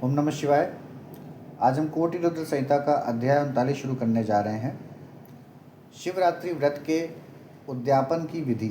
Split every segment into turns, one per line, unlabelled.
ओम नमः शिवाय। आज हम कोटि रुद्र संहिता का अध्याय 39 शुरू करने जा रहे हैं। शिवरात्रि व्रत के उद्यापन की विधि।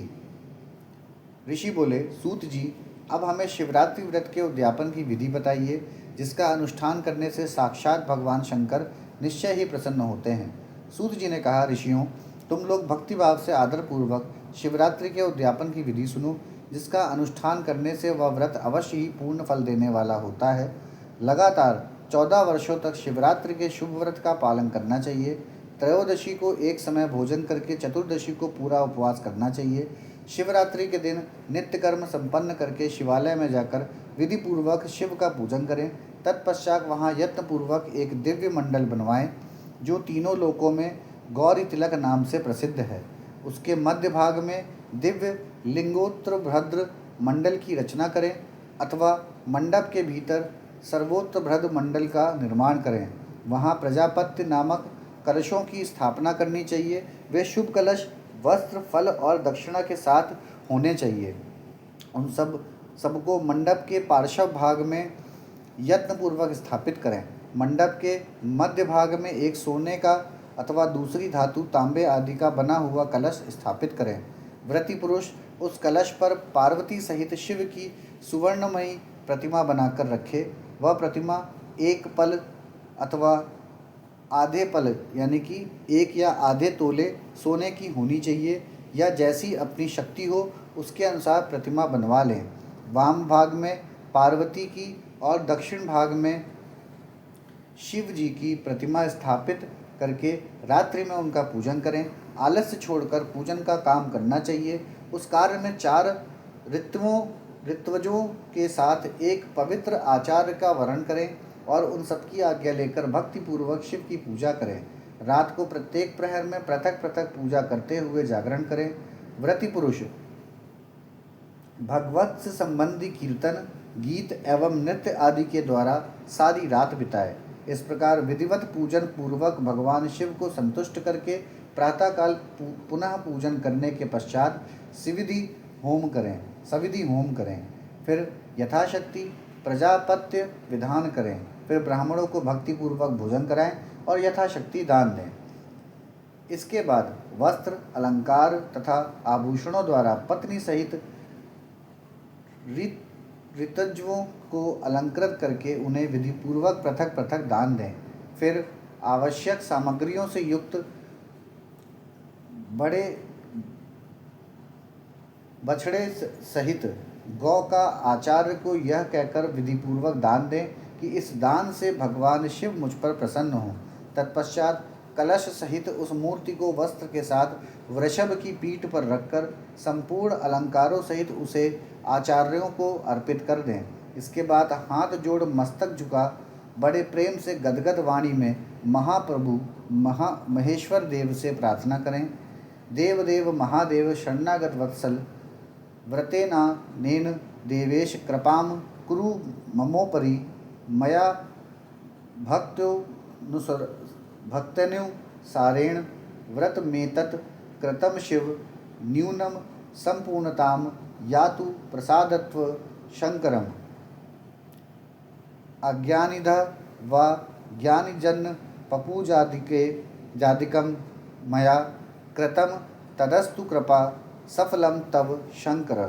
ऋषि बोले, सूत जी, अब हमें शिवरात्रि व्रत के उद्यापन की विधि बताइए, जिसका अनुष्ठान करने से साक्षात भगवान शंकर निश्चय ही प्रसन्न होते हैं। सूत जी ने कहा, ऋषियों, तुम लोग भक्तिभाव से आदरपूर्वक शिवरात्रि के उद्यापन की विधि सुनो, जिसका अनुष्ठान करने से वह व्रत अवश्य ही पूर्ण फल देने वाला होता है। लगातार 14 वर्षों तक शिवरात्रि के शुभ व्रत का पालन करना चाहिए। त्रयोदशी को एक समय भोजन करके चतुर्दशी को पूरा उपवास करना चाहिए। शिवरात्रि के दिन नित्य कर्म संपन्न करके शिवालय में जाकर विधि पूर्वक शिव का पूजन करें। तत्पश्चात वहाँ यत्नपूर्वक एक दिव्य मंडल बनवाएं, जो तीनों लोकों में गौरी तिलक नाम से प्रसिद्ध है। उसके मध्य भाग में दिव्य लिंगोत्र भद्र मंडल की रचना करें, अथवा मंडप के भीतर सर्वोत्तर भद्र मंडल का निर्माण करें। वहाँ प्रजापत्य नामक कलशों की स्थापना करनी चाहिए। वे शुभ कलश वस्त्र, फल और दक्षिणा के साथ होने चाहिए। उन सबको मंडप के पार्श्व भाग में यत्नपूर्वक स्थापित करें। मंडप के मध्य भाग में एक सोने का अथवा दूसरी धातु, तांबे आदि का बना हुआ कलश स्थापित करें। व्रती पुरुष उस कलश पर पार्वती सहित शिव की सुवर्णमयी प्रतिमा बनाकर रखे। वह प्रतिमा एक पल अथवा आधे पल यानी कि 1 या आधे तोले सोने की होनी चाहिए, या जैसी अपनी शक्ति हो उसके अनुसार प्रतिमा बनवा लें। वाम भाग में पार्वती की और दक्षिण भाग में शिव जी की प्रतिमा स्थापित करके रात्रि में उनका पूजन करें। आलस्य छोड़कर पूजन का काम करना चाहिए। उस कार्य में 4 ऋत्वजों के साथ एक पवित्र आचार्य का वर्ण करें और उन सबकी आज्ञा लेकर भक्तिपूर्वक शिव की पूजा करें। रात को प्रत्येक प्रहर में पृथक पृथक पूजा करते हुए जागरण करें। व्रती पुरुष भगवत से संबंधी कीर्तन, गीत एवं नृत्य आदि के द्वारा सारी रात बिताए। इस प्रकार विधिवत पूजन पूर्वक भगवान शिव को संतुष्ट करके प्रातःकाल पुनः पूजन करने के पश्चात सविधि होम करें। फिर यथाशक्ति प्रजापत्य विधान करें। फिर ब्राह्मणों को भक्तिपूर्वक भोजन कराएं और यथाशक्ति दान दें। इसके बाद वस्त्र, अलंकार तथा आभूषणों द्वारा पत्नी सहित ऋतज्वों को अलंकृत करके उन्हें विधिपूर्वक पृथक पृथक दान दें। फिर आवश्यक सामग्रियों से युक्त बड़े बछड़े सहित गौ का आचार्य को यह कहकर विधिपूर्वक दान दें कि इस दान से भगवान शिव मुझ पर प्रसन्न हों। तत्पश्चात कलश सहित उस मूर्ति को वस्त्र के साथ वृषभ की पीठ पर रखकर संपूर्ण अलंकारों सहित उसे आचार्यों को अर्पित कर दें। इसके बाद हाथ जोड़ मस्तक झुका बड़े प्रेम से गदगद वाणी में महाप्रभु महेश्वर देव से प्रार्थना करें। देवदेव महादेव शरणागत वत्सल, व्रतेना नेन देवेश कृपाम कुरु ममोपरि, मया भक्तनुसारेण व्रत मेतत् कृतं शिव, न्यूनम संपूर्णताम यातु प्रसादत्व शंकरम। अज्ञानिध व ज्ञानिजन पपूजादिकम मया कृतम तदस्तु कृपा सफलम तव शंकर।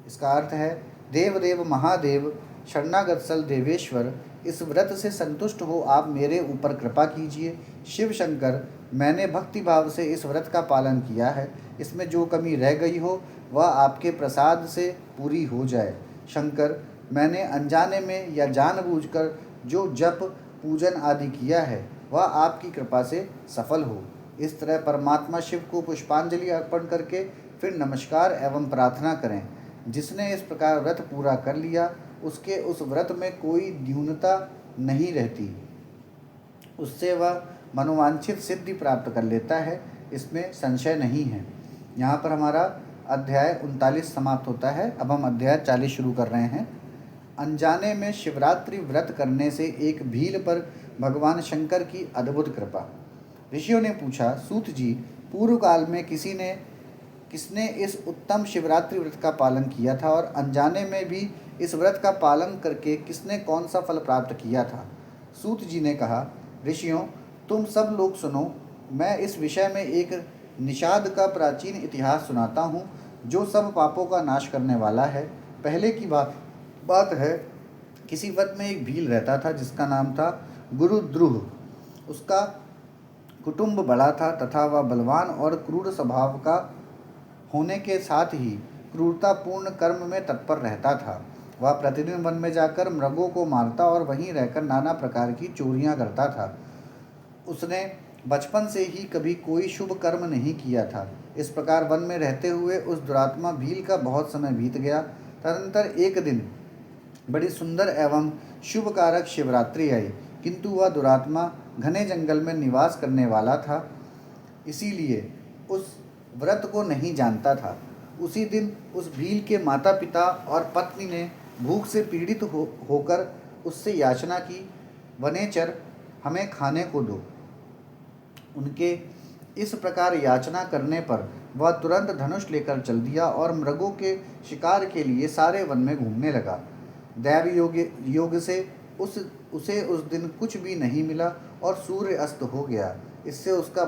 इसका अर्थ है, देवदेव महादेव शरणागत सल देवेश्वर, इस व्रत से संतुष्ट हो आप मेरे ऊपर कृपा कीजिए। शिव शंकर, मैंने भक्ति भाव से इस व्रत का पालन किया है। इसमें जो कमी रह गई हो वह आपके प्रसाद से पूरी हो जाए। शंकर, मैंने अनजाने में या जानबूझकर जो जप पूजन आदि किया है वह आपकी कृपा से सफल हो। इस तरह परमात्मा शिव को पुष्पांजलि अर्पण करके फिर नमस्कार एवं प्रार्थना करें। जिसने इस प्रकार व्रत पूरा कर लिया उसके उस व्रत में कोई न्यूनता नहीं रहती, उससे वह मनोवांछित सिद्धि प्राप्त कर लेता है, इसमें संशय नहीं है। यहाँ पर हमारा अध्याय 39 समाप्त होता है। अब हम अध्याय 40 शुरू कर रहे हैं। अनजाने में शिवरात्रि व्रत करने से एक भील पर भगवान शंकर की अद्भुत कृपा। ऋषियों ने पूछा, सूत जी, पूर्व काल में किसने इस उत्तम शिवरात्रि व्रत का पालन किया था और अनजाने में भी इस व्रत का पालन करके किसने कौन सा फल प्राप्त किया था। सूत जी ने कहा, ऋषियों, तुम सब लोग सुनो, मैं इस विषय में एक निषाद का प्राचीन इतिहास सुनाता हूँ जो सब पापों का नाश करने वाला है। पहले की बात बात है, किसी वन में एक भील रहता था जिसका नाम था गुरुद्रुह। उसका कुटुंब बड़ा था तथा वह बलवान और क्रूर स्वभाव का होने के साथ ही क्रूरतापूर्ण कर्म में तत्पर रहता था। वह प्रतिदिन वन में जाकर मृगों को मारता और वहीं रहकर नाना प्रकार की चोरियां करता था। उसने बचपन से ही कभी कोई शुभ कर्म नहीं किया था। इस प्रकार वन में रहते हुए उस दुरात्मा भील का बहुत समय बीत गया। तदनंतर एक दिन बड़ी सुंदर एवं शुभ कारक शिवरात्रि आई, किंतु वह दुरात्मा घने जंगल में निवास करने वाला था, इसीलिए उस व्रत को नहीं जानता था। उसी दिन उस भील के माता पिता और पत्नी ने भूख से पीड़ित होकर उससे याचना की, वनेचर, हमें खाने को दो। उनके इस प्रकार याचना करने पर वह तुरंत धनुष लेकर चल दिया और मृगों के शिकार के लिए सारे वन में घूमने लगा। दैव योग से उसे उस दिन कुछ भी नहीं मिला और सूर्य अस्त हो गया। इससे उसको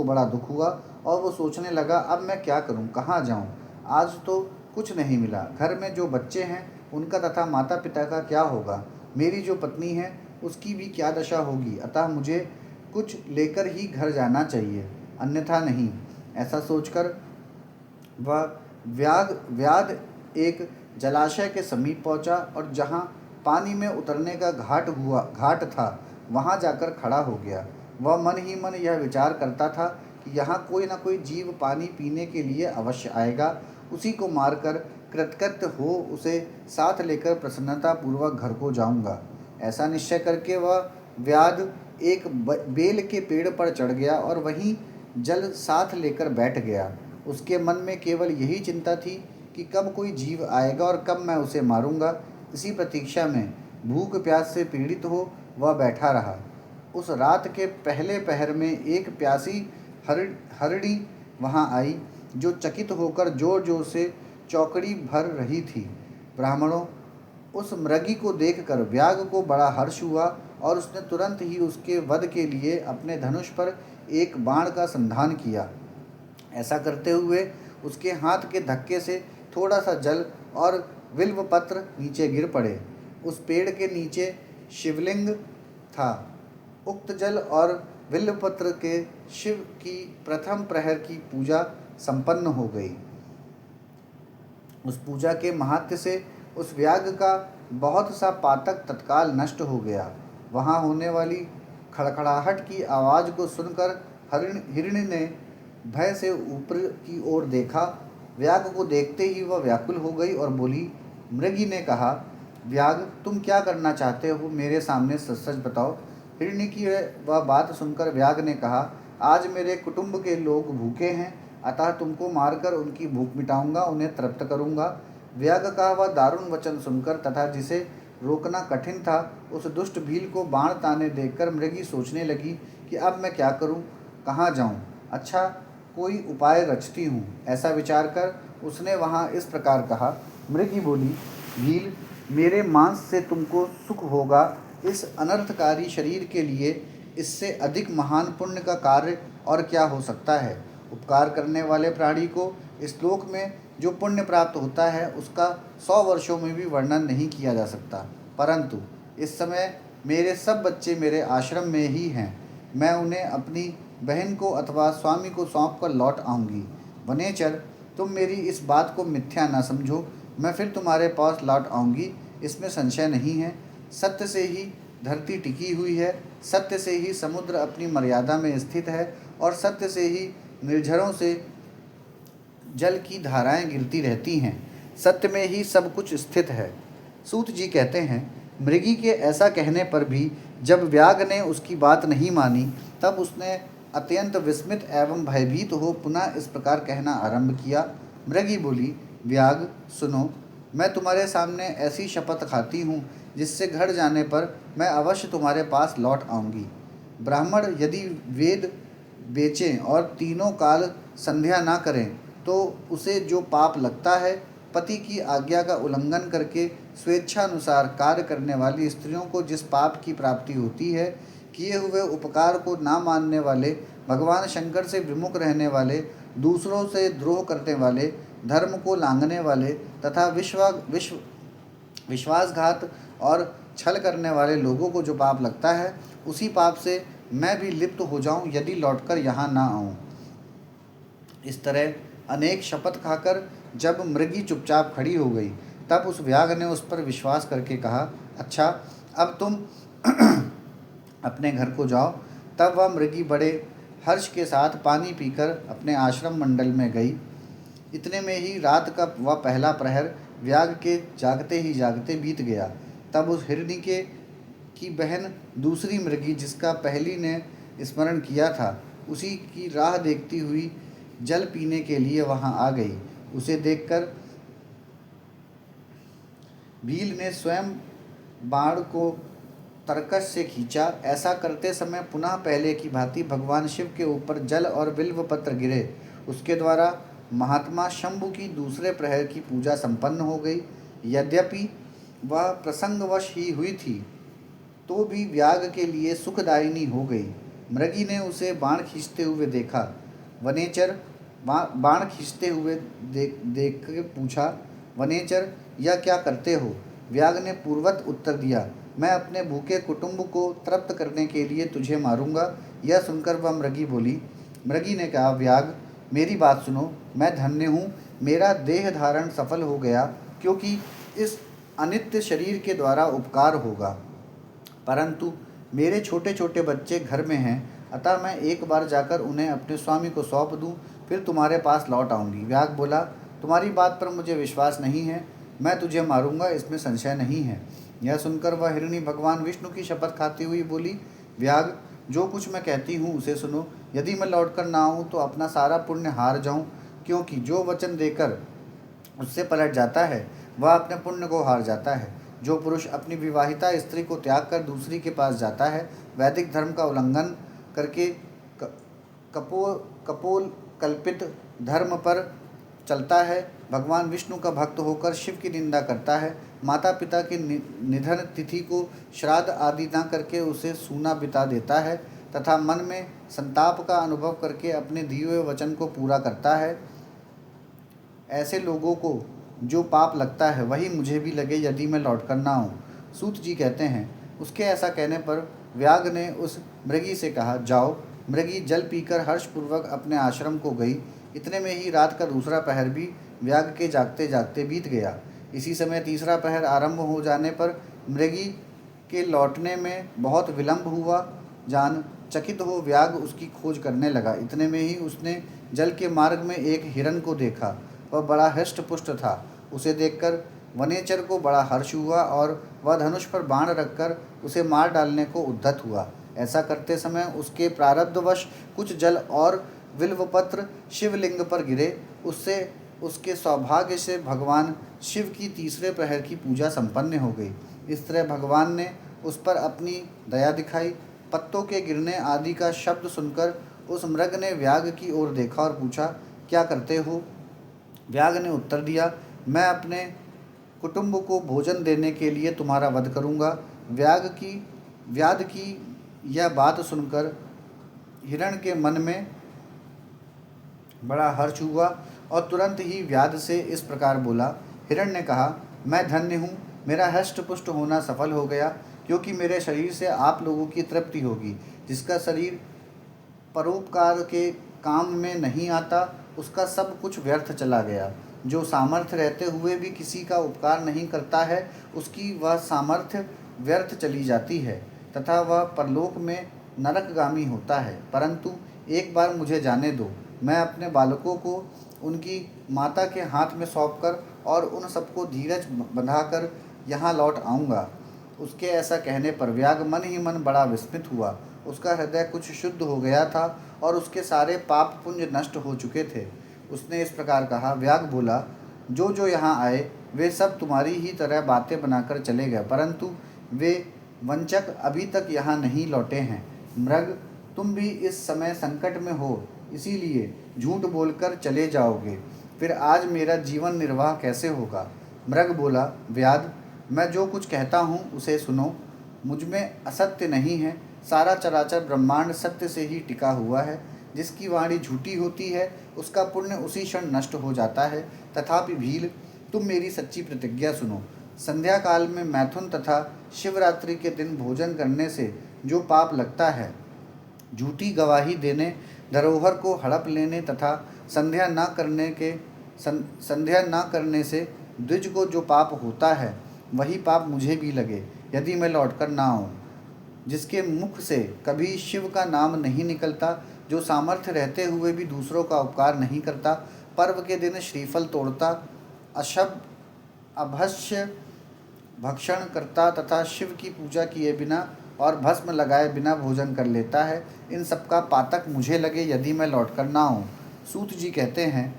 बड़ा दुख हुआ और वो सोचने लगा, अब मैं क्या करूं, कहाँ जाऊं? आज तो कुछ नहीं मिला। घर में जो बच्चे हैं उनका तथा माता पिता का क्या होगा? मेरी जो पत्नी है उसकी भी क्या दशा होगी? अतः मुझे कुछ लेकर ही घर जाना चाहिए, अन्यथा नहीं। ऐसा सोचकर वह व्याध एक जलाशय के समीप पहुंचा और जहां पानी में उतरने का घाट था, वहां जाकर खड़ा हो गया। वह मन ही मन यह विचार करता था कि यहाँ कोई न कोई जीव पानी पीने के लिए अवश्य आएगा। उसी को मारकर कृतकृत्य हो उसे साथ लेकर प्रसन्नतापूर्वक घर को जाऊंगा। ऐसा निश्चय करके वह व्याध एक बेल के पेड़ पर चढ़ गया और वहीं जल साथ लेकर बैठ गया। उसके मन में केवल यही चिंता थी कि कब कोई जीव आएगा और कब मैं उसे मारूंगा। इसी प्रतीक्षा में भूख प्यास से पीड़ित हो वह बैठा रहा। उस रात के पहले पहर में एक प्यासी हरिणी वहां आई, जो चकित होकर जोर जोर से चौकड़ी भर रही थी। ब्राह्मणों, उस मृगी को देखकर व्याघ को बड़ा हर्ष हुआ और उसने तुरंत ही उसके वध के लिए अपने धनुष पर एक बाण का संधान किया। ऐसा करते हुए उसके हाथ के धक्के से थोड़ा सा जल और बिल्व पत्र नीचे गिर पड़े। उस पेड़ के नीचे शिवलिंग था। उक्त जल और बिल्व पत्र के शिव की प्रथम प्रहर की पूजा संपन्न हो गई। उस पूजा के महात्म्य से उस व्याघ का बहुत सा पातक तत्काल नष्ट हो गया। वहाँ होने वाली खड़खड़ाहट की आवाज़ को सुनकर हिरणी ने भय से ऊपर की ओर देखा। व्याघ को देखते ही वह व्याकुल हो गई और बोली। मृगी ने कहा, व्याघ, तुम क्या करना चाहते हो? मेरे सामने सच सच बताओ। हिरणी की वह बात सुनकर व्याघ ने कहा, आज मेरे कुटुंब के लोग भूखे हैं, अतः तुमको मारकर उनकी भूख मिटाऊंगा, उन्हें तृप्त करूंगा। व्याघ का वह दारुण वचन सुनकर तथा जिसे रोकना कठिन था, उस दुष्ट भील को बाण ताने देखकर मृगी सोचने लगी कि अब मैं क्या करूं, कहाँ जाऊं? अच्छा, कोई उपाय रचती हूँ। ऐसा विचार कर उसने वहाँ इस प्रकार कहा। मृगी बोली, भील, मेरे मांस से तुमको सुख होगा। इस अनर्थकारी शरीर के लिए इससे अधिक महान पुण्य का कार्य और क्या हो सकता है? उपकार करने वाले प्राणी को इस लोक में जो पुण्य प्राप्त होता है उसका 100 वर्षों में भी वर्णन नहीं किया जा सकता। परंतु इस समय मेरे सब बच्चे मेरे आश्रम में ही हैं। मैं उन्हें अपनी बहन को अथवा स्वामी को सौंप कर लौट आऊँगी। वनेचर, तुम मेरी इस बात को मिथ्या न समझो। मैं फिर तुम्हारे पास लौट आऊँगी, इसमें संशय नहीं है। सत्य से ही धरती टिकी हुई है, सत्य से ही समुद्र अपनी मर्यादा में स्थित है और सत्य से ही निर्झरों से जल की धाराएं गिरती रहती हैं। सत्य में ही सब कुछ स्थित है। सूत जी कहते हैं, मृगी के ऐसा कहने पर भी जब व्याघ ने उसकी बात नहीं मानी, तब उसने अत्यंत विस्मित एवं भयभीत हो पुनः इस प्रकार कहना आरंभ किया। मृगी बोली, व्याघ, सुनो, मैं तुम्हारे सामने ऐसी शपथ खाती हूँ जिससे घर जाने पर मैं अवश्य तुम्हारे पास लौट आऊँगी। ब्राह्मण यदि वेद बेचें और तीनों काल संध्या ना करें तो उसे जो पाप लगता है पति की आज्ञा का उल्लंघन करके स्वेच्छानुसार कार्य करने वाली स्त्रियों को जिस पाप की प्राप्ति होती है, किए हुए उपकार को ना मानने वाले, भगवान शंकर से विमुख रहने वाले, दूसरों से द्रोह करने वाले, धर्म को लांघने वाले तथा विश्वासघात और छल करने वाले लोगों को जो पाप लगता है, उसी पाप से मैं भी लिप्त हो जाऊं यदि लौटकर यहाँ ना आऊं। इस तरह अनेक शपथ खाकर जब मृगी चुपचाप खड़ी हो गई, तब उस व्याघ ने उस पर विश्वास करके कहा, अच्छा अब तुम अपने घर को जाओ। तब वह मृगी बड़े हर्ष के साथ पानी पीकर अपने आश्रम मंडल में गई। इतने में ही रात का वह पहला प्रहर व्याघ के जागते ही जागते बीत गया। तब उस हिरणी की बहन दूसरी मृगी, जिसका पहली ने स्मरण किया था, उसी की राह देखती हुई जल पीने के लिए वहां आ गई। उसे देखकर भील ने स्वयं बाण को तरकश से खींचा। ऐसा करते समय पुनः पहले की भांति भगवान शिव के ऊपर जल और बिल्व पत्र गिरे। उसके द्वारा महात्मा शंभु की दूसरे प्रहर की पूजा संपन्न हो गई। यद्यपि वह प्रसंगवश ही हुई थी, तो भी व्याघ के लिए सुखदायिनी हो गई। मृगी ने उसे बाण खींचते हुए देखा। वनेचर बाण खींचते हुए देख के पूछा, वनेचर यह क्या करते हो? व्याघ ने पूर्वत उत्तर दिया, मैं अपने भूखे कुटुंब को तृप्त करने के लिए तुझे मारूंगा। यह सुनकर वह मृगी बोली। मृगी ने कहा, व्याघ मेरी बात सुनो, मैं धन्य हूँ, मेरा देह धारण सफल हो गया, क्योंकि इस अनित्य शरीर के द्वारा उपकार होगा। परंतु मेरे छोटे छोटे बच्चे घर में हैं, अतः मैं एक बार जाकर उन्हें अपने स्वामी को सौंप दूं, फिर तुम्हारे पास लौट आऊँगी। व्याघ बोला, तुम्हारी बात पर मुझे विश्वास नहीं है, मैं तुझे मारूंगा, इसमें संशय नहीं है। यह सुनकर वह हिरणी भगवान विष्णु की शपथ खाती हुई बोली, व्याघ जो कुछ मैं कहती हूँ उसे सुनो। यदि मैं लौटकर ना आऊँ तो अपना सारा पुण्य हार जाऊँ, क्योंकि जो वचन देकर उससे पलट जाता है वह अपने पुण्य को हार जाता है। जो पुरुष अपनी विवाहिता स्त्री को त्याग कर दूसरी के पास जाता है, वैदिक धर्म का उल्लंघन करके कपोल कल्पित धर्म पर चलता है, भगवान विष्णु का भक्त होकर शिव की निंदा करता है, माता पिता की निधन तिथि को श्राद्ध आदि न करके उसे सूना बिता देता है तथा मन में संताप का अनुभव करके अपने दिए हुए वचन को पूरा करता है, ऐसे लोगों को जो पाप लगता है वही मुझे भी लगे यदि मैं लौटकर ना आऊँ। सूत जी कहते हैं, उसके ऐसा कहने पर व्याघ ने उस मृगी से कहा, जाओ। मृगी जल पीकर हर्षपूर्वक अपने आश्रम को गई। इतने में ही रात का दूसरा पहर भी व्याघ के जागते जागते बीत गया। इसी समय तीसरा पहर आरंभ हो जाने पर मृगी के लौटने में बहुत विलंब हुआ। जान चकित हो व्याघ उसकी खोज करने लगा। इतने में ही उसने जल के मार्ग में एक हिरन को देखा। वह बड़ा हृष्ट पुष्ट था। उसे देखकर वनेचर को बड़ा हर्ष हुआ और वह धनुष पर बाण रखकर उसे मार डालने को उद्यत हुआ। ऐसा करते समय उसके प्रारब्धवश कुछ जल और बिल्वपत्र शिवलिंग पर गिरे। उससे उसके सौभाग्य से भगवान शिव की तीसरे प्रहर की पूजा संपन्न हो गई। इस तरह भगवान ने उस पर अपनी दया दिखाई। पत्तों के गिरने आदि का शब्द सुनकर उस मृग ने व्याघ की ओर देखा और पूछा, क्या करते हो? व्याघ ने उत्तर दिया, मैं अपने कुटुंब को भोजन देने के लिए तुम्हारा वध करूँगा। व्याध की यह बात सुनकर हिरण के मन में बड़ा हर्ष हुआ और तुरंत ही व्याध से इस प्रकार बोला। हिरण ने कहा, मैं धन्य हूँ, मेरा हष्ट पुष्ट होना सफल हो गया, क्योंकि मेरे शरीर से आप लोगों की तृप्ति होगी। जिसका शरीर परोपकार के काम में नहीं आता, उसका सब कुछ व्यर्थ चला गया। जो सामर्थ्य रहते हुए भी किसी का उपकार नहीं करता है, उसकी वह सामर्थ्य व्यर्थ चली जाती है तथा वह परलोक में नरकगामी होता है। परंतु एक बार मुझे जाने दो, मैं अपने बालकों को उनकी माता के हाथ में सौंपकर और उन सबको धीरज बंधाकर यहाँ लौट आऊँगा। उसके ऐसा कहने पर व्याघ मन ही मन बड़ा विस्मित हुआ। उसका हृदय कुछ शुद्ध हो गया था और उसके सारे पाप पुण्य नष्ट हो चुके थे। उसने इस प्रकार कहा। व्याघ बोला, जो जो यहाँ आए वे सब तुम्हारी ही तरह बातें बनाकर चले गए, परंतु वे वंचक अभी तक यहाँ नहीं लौटे हैं। मृग, तुम भी इस समय संकट में हो, इसीलिए झूठ बोलकर चले जाओगे। फिर आज मेरा जीवन निर्वाह कैसे होगा। मृग बोला, व्याध, मैं जो कुछ कहता हूँ उसे सुनो। मुझ में असत्य नहीं है। सारा चराचर ब्रह्मांड सत्य से ही टिका हुआ है। जिसकी वाणी झूठी होती है उसका पुण्य उसी क्षण नष्ट हो जाता है। तथापि भील, तुम मेरी सच्ची प्रतिज्ञा सुनो। संध्या काल में मैथुन तथा शिवरात्रि के दिन भोजन करने से जो पाप लगता है, झूठी गवाही देने, धरोहर को हड़प लेने तथा संध्या न करने से द्विज को जो पाप होता है, वही पाप मुझे भी लगे यदि मैं लौटकर ना आऊँ। जिसके मुख से कभी शिव का नाम नहीं निकलता, जो सामर्थ्य रहते हुए भी दूसरों का उपकार नहीं करता, पर्व के दिन श्रीफल तोड़ता, अभस्य भक्षण करता तथा शिव की पूजा किए बिना और भस्म लगाए बिना भोजन कर लेता है, इन सबका पातक मुझे लगे यदि मैं लौटकर ना आऊँ। सूत जी कहते हैं,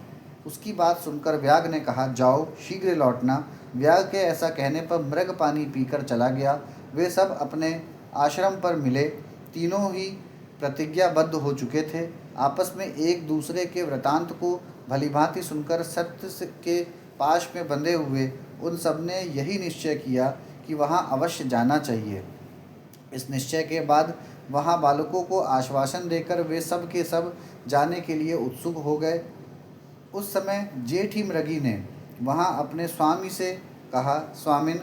उसकी बात सुनकर व्याघ्र ने कहा, जाओ शीघ्र लौटना। व्याघ्र के ऐसा कहने पर मृग पानी पीकर चला गया। वे सब अपने आश्रम पर मिले। तीनों ही प्रतिज्ञाबद्ध हो चुके थे। आपस में एक दूसरे के वृतांत को भलीभांति सुनकर सत्य के पाश में बंधे हुए उन सब ने यही निश्चय किया कि वहाँ अवश्य जाना चाहिए। इस निश्चय के बाद वहाँ बालकों को आश्वासन देकर वे सब के सब जाने के लिए उत्सुक हो गए। उस समय जेठी मृगी ने वहाँ अपने स्वामी से कहा, स्वामिन,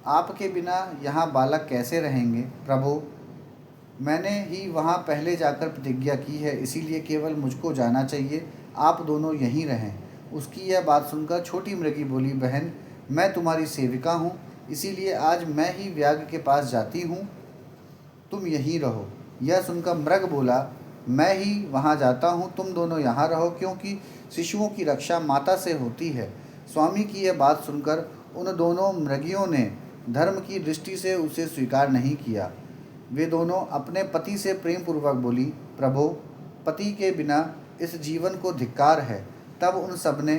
आपके बिना यहाँ बालक कैसे रहेंगे। प्रभु, मैंने ही वहाँ पहले जाकर प्रतिज्ञा की है, इसीलिए केवल मुझको जाना चाहिए, आप दोनों यहीं रहें। उसकी यह बात सुनकर छोटी मृगी बोली, बहन, मैं तुम्हारी सेविका हूँ, इसीलिए आज मैं ही व्याघ्र के पास जाती हूँ, तुम यहीं रहो। यह सुनकर मृग बोला, मैं ही वहाँ जाता हूँ, तुम दोनों यहाँ रहो, क्योंकि शिशुओं की रक्षा माता से होती है। स्वामी की यह बात सुनकर उन दोनों मृगियों ने धर्म की दृष्टि से उसे स्वीकार नहीं किया। वे दोनों अपने पति से प्रेम पूर्वक बोली, प्रभो, पति के बिना इस जीवन को धिक्कार है। तब उन सब ने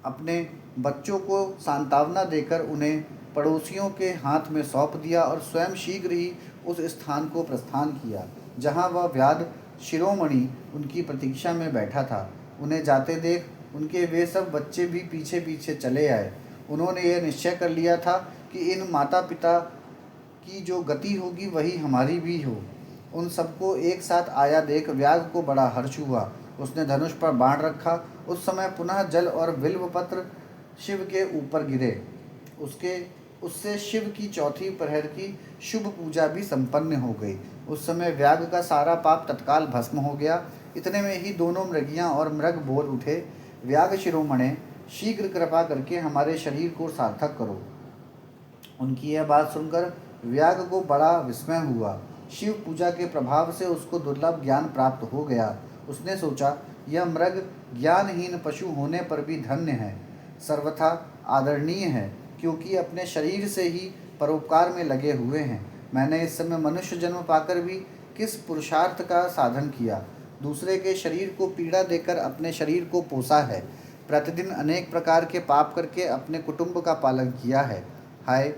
अपने बच्चों को सांत्वना देकर उन्हें पड़ोसियों के हाथ में सौंप दिया और स्वयं शीघ्र ही उस स्थान को प्रस्थान किया जहाँ वह व्याध शिरोमणि उनकी प्रतीक्षा में बैठा था। उन्हें जाते देख उनके वे सब बच्चे भी पीछे पीछे चले आए। उन्होंने यह निश्चय कर लिया था कि इन माता पिता की जो गति होगी वही हमारी भी हो। उन सबको एक साथ आया देख व्याघ्र को बड़ा हर्ष हुआ। उसने धनुष पर बाण रखा। उस समय पुनः जल और बिल्वपत्र शिव के ऊपर गिरे। उससे शिव की चौथी प्रहर की शुभ पूजा भी संपन्न हो गई। उस समय व्याघ्र का सारा पाप तत्काल भस्म हो गया। इतने में ही दोनों मृगियां और मृग बोल उठे, व्याघ्र शिरोमणे, शीघ्र कृपा करके हमारे शरीर को सार्थक करो। उनकी यह बात सुनकर व्याघ्र को बड़ा विस्मय हुआ। शिव पूजा के प्रभाव से उसको दुर्लभ ज्ञान प्राप्त हो गया। उसने सोचा, यह मृग ज्ञानहीन पशु होने पर भी धन्य है, सर्वथा आदरणीय है, क्योंकि अपने शरीर से ही परोपकार में लगे हुए हैं। मैंने इस समय मनुष्य जन्म पाकर भी किस पुरुषार्थ का साधन किया। दूसरे के शरीर को पीड़ा देकर अपने शरीर को पोसा है। प्रतिदिन अनेक प्रकार के पाप करके अपने कुटुंब का पालन किया है। हाय,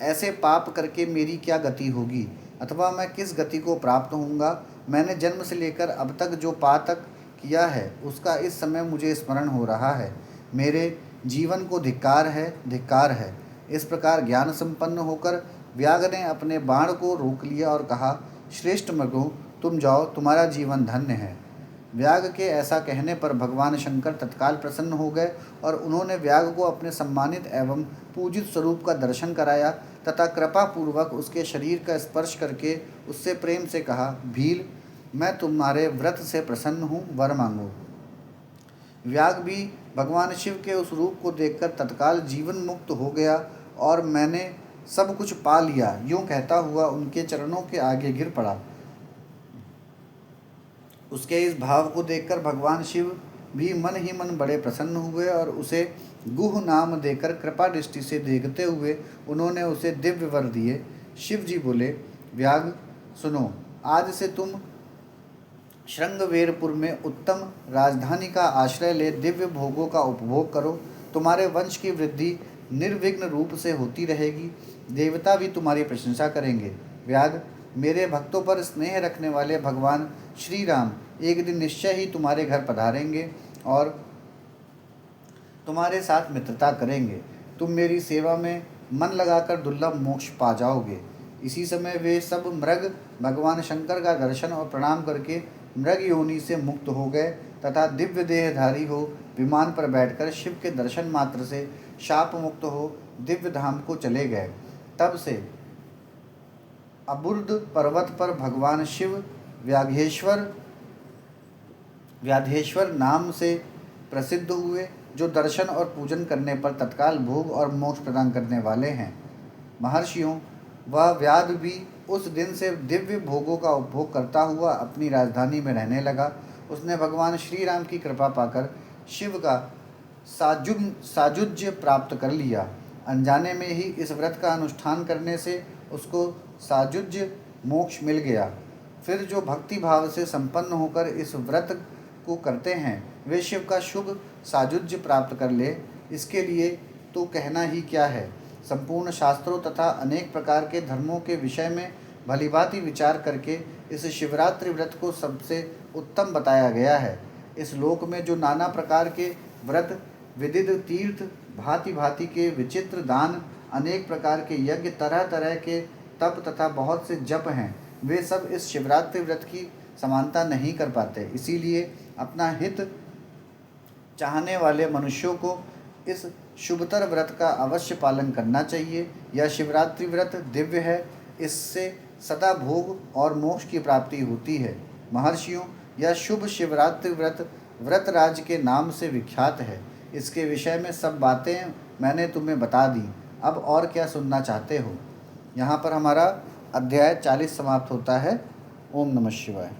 ऐसे पाप करके मेरी क्या गति होगी, अथवा मैं किस गति को प्राप्त होऊंगा। मैंने जन्म से लेकर अब तक जो पातक किया है उसका इस समय मुझे स्मरण हो रहा है। मेरे जीवन को धिक्कार है, धिक्कार है। इस प्रकार ज्ञान संपन्न होकर व्याघ्र ने अपने बाण को रोक लिया और कहा, श्रेष्ठ मृगों, तुम जाओ, तुम्हारा जीवन धन्य है। व्याघ्र के ऐसा कहने पर भगवान शंकर तत्काल प्रसन्न हो गए और उन्होंने व्याघ्र को अपने सम्मानित एवं पूजित स्वरूप का दर्शन कराया तथा कृपा पूर्वक उसके शरीर का स्पर्श करके उससे प्रेम से कहा, भील, मैं तुम्हारे व्रत से प्रसन्न हूँ, वर मांगो। व्याघ्र भी भगवान शिव के उस रूप को देखकर तत्काल जीवन मुक्त हो गया और मैंने सब कुछ पा लिया, यूँ कहता हुआ उनके चरणों के आगे गिर पड़ा। उसके इस भाव को देखकर भगवान शिव भी मन ही मन बड़े प्रसन्न हुए और उसे गुह नाम देकर कृपा दृष्टि से देखते हुए उन्होंने उसे दिव्य वर दिए। शिव जी बोले, व्याघ्र, सुनो, आज से तुम श्रृंगवेरपुर में उत्तम राजधानी का आश्रय ले दिव्य भोगों का उपभोग करो। तुम्हारे वंश की वृद्धि निर्विघ्न रूप से होती रहेगी। देवता भी तुम्हारी प्रशंसा करेंगे। व्याघ्र, मेरे भक्तों पर स्नेह रखने वाले भगवान श्री राम एक दिन निश्चय ही तुम्हारे घर पधारेंगे और तुम्हारे साथ मित्रता करेंगे। तुम मेरी सेवा में मन लगाकर दुर्लभ मोक्ष पा जाओगे। इसी समय वे सब मृग भगवान शंकर का दर्शन और प्रणाम करके मृग योनि से मुक्त हो गए तथा दिव्य देहधारी हो विमान पर बैठकर शिव के दर्शन मात्र से शाप मुक्त हो दिव्य धाम को चले गए। तब से अबुर्द पर्वत पर भगवान शिव व्याधेश्वर नाम से प्रसिद्ध हुए, जो दर्शन और पूजन करने पर तत्काल भोग और मोक्ष प्रदान करने वाले हैं। महर्षियों, वह व्याध भी उस दिन से दिव्य भोगों का उपभोग करता हुआ अपनी राजधानी में रहने लगा। उसने भगवान श्री राम की कृपा पाकर शिव का सायुज्य प्राप्त कर लिया। अनजाने में ही इस व्रत का अनुष्ठान करने से उसको सायुज्य मोक्ष मिल गया। फिर जो भक्ति भाव से संपन्न होकर इस व्रत को करते हैं, वे शिव का शुभ सायुज्य प्राप्त कर ले। इसके लिए तो कहना ही क्या है। संपूर्ण शास्त्रों तथा अनेक प्रकार के धर्मों के विषय में भलीभांति विचार करके इस शिवरात्रि व्रत को सबसे उत्तम बताया गया है। इस लोक में जो नाना प्रकार के व्रत, विविध तीर्थ, भांति भांति के विचित्र दान, अनेक प्रकार के यज्ञ, तरह तरह के तप तथा बहुत से जप हैं, वे सब इस शिवरात्रि व्रत की समानता नहीं कर पाते। इसीलिए अपना हित चाहने वाले मनुष्यों को इस शुभतर व्रत का अवश्य पालन करना चाहिए। यह शिवरात्रि व्रत दिव्य है, इससे सदा भोग और मोक्ष की प्राप्ति होती है। महर्षियों, यह शुभ शिवरात्रि व्रत व्रतराज के नाम से विख्यात है। इसके विषय में सब बातें मैंने तुम्हें बता दी। अब और क्या सुनना चाहते हो? यहाँ पर हमारा अध्याय 40 समाप्त होता है। ओम नमः शिवाय।